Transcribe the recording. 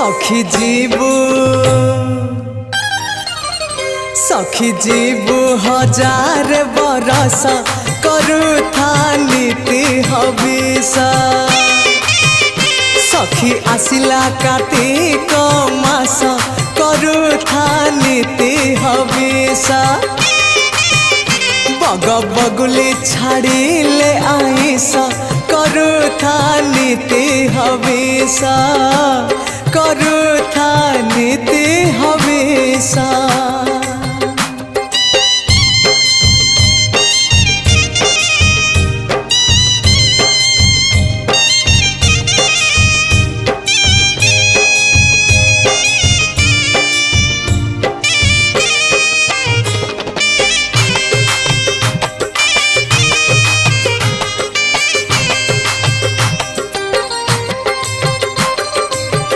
सखी जीवु हजार बरस करुथा नीति हविष सखी आसिला कार्तिक मास करुथा नीति हविष बग बगुली छाड़िले आईस करुथा नीति हविष करुथा नीति हविष।